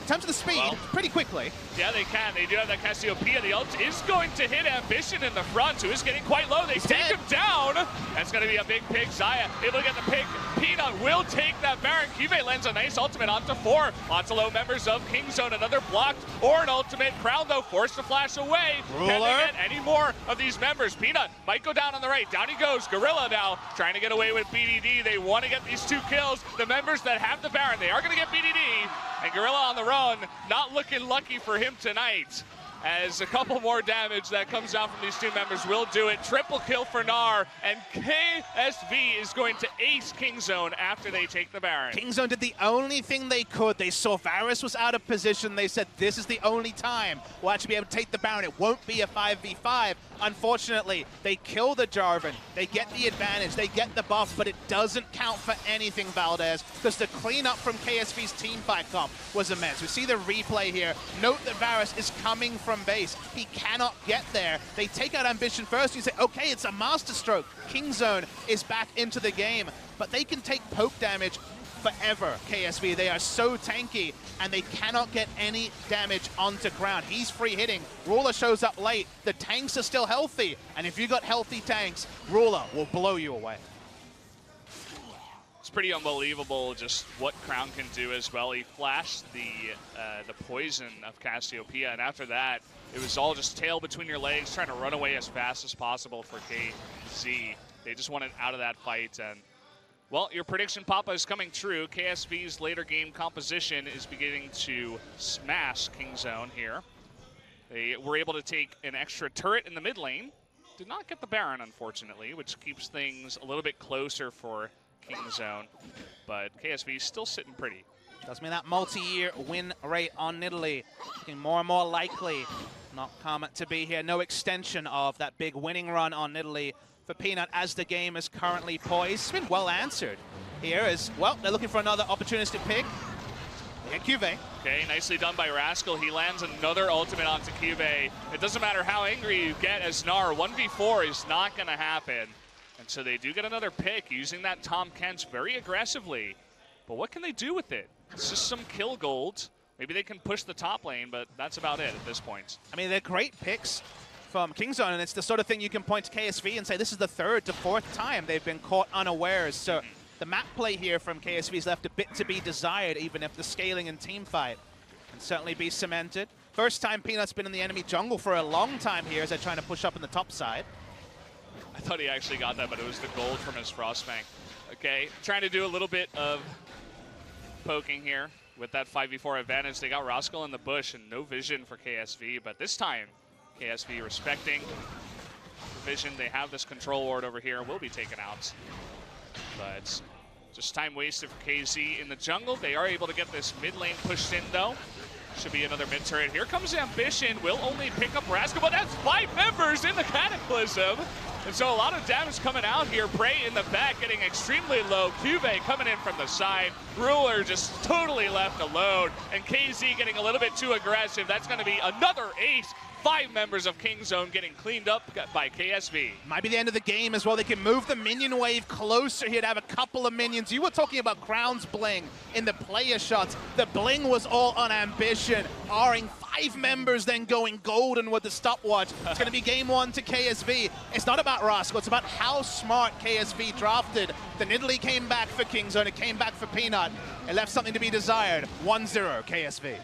In terms of the speed, pretty quickly. Yeah, they can. They do have that Cassiopeia. The ult is going to hit Ambition in the front, who is getting quite low. They take him down. That's going to be a big pick. Xayah able to get the pick. Peanut will take that Baron. KSV lands a nice ultimate onto 4. Lots of low members of Kingzone. Another blocked or an ultimate. Crown, though, forced to flash away. Ruler. Can they get any more of these members? Peanut might go down on the right. Down he goes. Gorilla now trying to get away with BDD. They want to get these 2 kills. The members that have the Baron, they are going to get BDD. And Gorilla on the run, not looking lucky for him tonight. As a couple more damage that comes out from these 2 members will do it. Triple kill for Gnar, and KSV is going to ace Kingzone after they take the Baron. Kingzone did the only thing they could. They saw Varus was out of position. They said, this is the only time we'll actually be able to take the Baron. It won't be a 5v5. Unfortunately, they kill the Jarvan. They get the advantage. They get the buff, but it doesn't count for anything, Valdez, because the cleanup from KSV's teamfight comp was immense. We see the replay here. Note that Varus is coming from base. He cannot get there. They take out Ambition first. You say, okay, it's a masterstroke. Kingzone is back into the game, but they can take poke damage forever, KSV. They are so tanky, and they cannot get any damage onto ground. He's free hitting. Ruler shows up late. The tanks are still healthy, and if you got healthy tanks, Ruler will blow you away. It's pretty unbelievable just what Crown can do as well. He flashed the poison of Cassiopeia, and after that, it was all just tail between your legs, trying to run away as fast as possible for KZ. They just wanted out of that fight, and well, your prediction, Papa, is coming true. KSV's later game composition is beginning to smash Kingzone here. They were able to take an extra turret in the mid lane. Did not get the Baron, unfortunately, which keeps things a little bit closer for Kingzone. But KSV is still sitting pretty. Does mean that multi-year win rate on Nidalee looking more and more likely not come to be here. No extension of that big winning run on Nidalee for Peanut as the game is currently poised. It's been well answered here as, well, they're looking for another opportunistic pick. They get KSV. Okay, nicely done by Rascal. He lands another ultimate onto KSV. It doesn't matter how angry you get as Gnar, 1v4 is not going to happen. And so they do get another pick using that Tom Kench very aggressively. But what can they do with it? It's just some kill gold. Maybe they can push the top lane, but that's about it at this point. I mean, they're great picks from Kingzone, and it's the sort of thing you can point to KSV and say this is the 3rd to 4th time they've been caught unawares. So the map play here from KSV's left a bit to be desired, even if the scaling and team fight can certainly be cemented. First time Peanut's been in the enemy jungle for a long time here as they're trying to push up in the top side. I thought he actually got that, but it was the gold from his Frostfang. Okay, trying to do a little bit of poking here with that 5v4 advantage. They got Rascal in the bush and no vision for KSV, but this time KSV respecting the vision. They have this control ward over here, will be taken out. But just time wasted for KZ in the jungle. They are able to get this mid lane pushed in though. Should be another mid turret. Here comes Ambition, will only pick up Rascal, but that's 5 members in the Cataclysm. And so a lot of damage coming out here. Prey in the back getting extremely low. KSV coming in from the side. Ruler just totally left alone. And KZ getting a little bit too aggressive. That's going to be another ace. 5 members of Kingzone getting cleaned up by KSV. Might be the end of the game as well. They can move the minion wave closer here to have a couple of minions. You were talking about Crown's bling in the player shots. The bling was all on Ambition. R-ing 5 members, then going golden with the stopwatch. It's going to be game 1 to KSV. It's not about Rascal. It's about how smart KSV drafted. The Nidalee came back for Kingzone. It came back for Peanut. It left something to be desired. 1-0 KSV.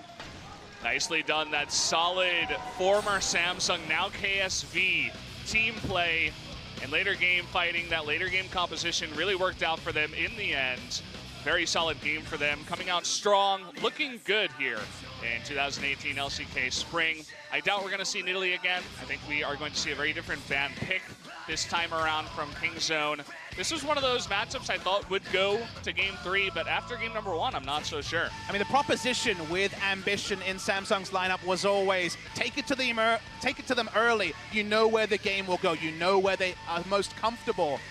Nicely done. That solid former Samsung, now KSV team play and later game fighting. That later game composition really worked out for them in the end. Very solid game for them, coming out strong, looking good here in 2018 LCK Spring. I doubt we're going to see Nidalee again. I think we are going to see a very different ban pick this time around from Kingzone. This was one of those matchups I thought would go to game 3, but after game number 1, I'm not so sure. I mean, the proposition with Ambition in Samsung's lineup was always take it to them early. You know where the game will go. You know where they are most comfortable.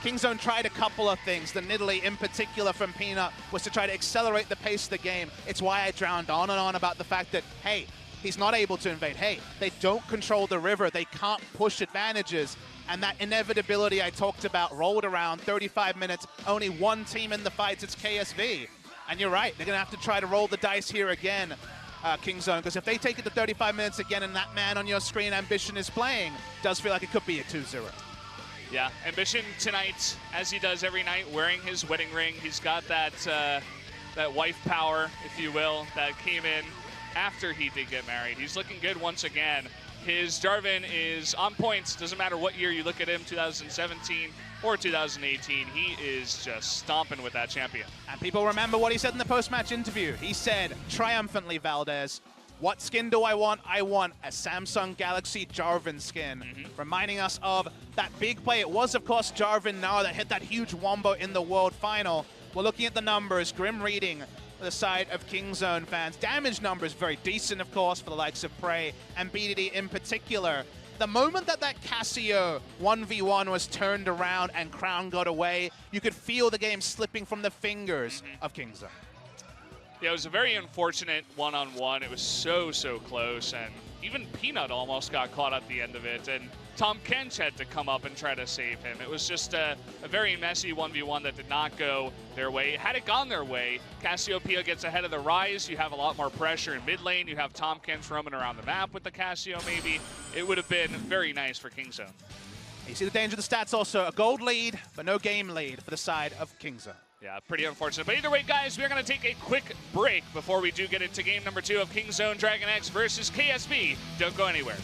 Kingzone tried a couple of things. The Nidalee in particular from Peanut was to try to accelerate the pace of the game. It's why I drowned on and on about the fact that, hey, he's not able to invade. Hey, they don't control the river. They can't push advantages. And that inevitability I talked about rolled around 35 minutes, only one team in the fights, it's KSV. And you're right, they're gonna have to try to roll the dice here again, Kingzone, because if they take it to 35 minutes again and that man on your screen, Ambition, is playing, does feel like it could be a 2-0. Yeah, Ambition tonight, as he does every night, wearing his wedding ring. He's got that, that wife power, if you will, that came in after he did get married. He's looking good once again. His Jarvan is on points. Doesn't matter what year you look at him, 2017 or 2018. He is just stomping with that champion. And people remember what he said in the post-match interview. He said, triumphantly, Valdez, what skin do I want? I want a Samsung Galaxy Jarvan skin. Reminding us of that big play. It was, of course, Jarvan Nara that hit that huge wombo in the World Final. We're looking at the numbers. Grim reading the side of Kingzone fans. Damage numbers very decent, of course, for the likes of Prey and BDD in particular. The moment that Casio 1v1 was turned around and Crown got away, you could feel the game slipping from the fingers of Kingzone. Yeah, it was a very unfortunate one-on-one. It was so close, and even Peanut almost got caught at the end of it, and Tom Kench had to come up and try to save him. It was just a very messy 1v1 that did not go their way. Had it gone their way, Cassiopeia gets ahead of the Rise. You have a lot more pressure in mid lane. You have Tom Kench roaming around the map with the Cassio maybe. It would have been very nice for Kingzone. You see the danger of the stats also. A gold lead, but no game lead for the side of Kingzone. Yeah, pretty unfortunate. But either way, guys, we're going to take a quick break before we do get into game number 2 of Kingzone DragonX versus KSV. Don't go anywhere.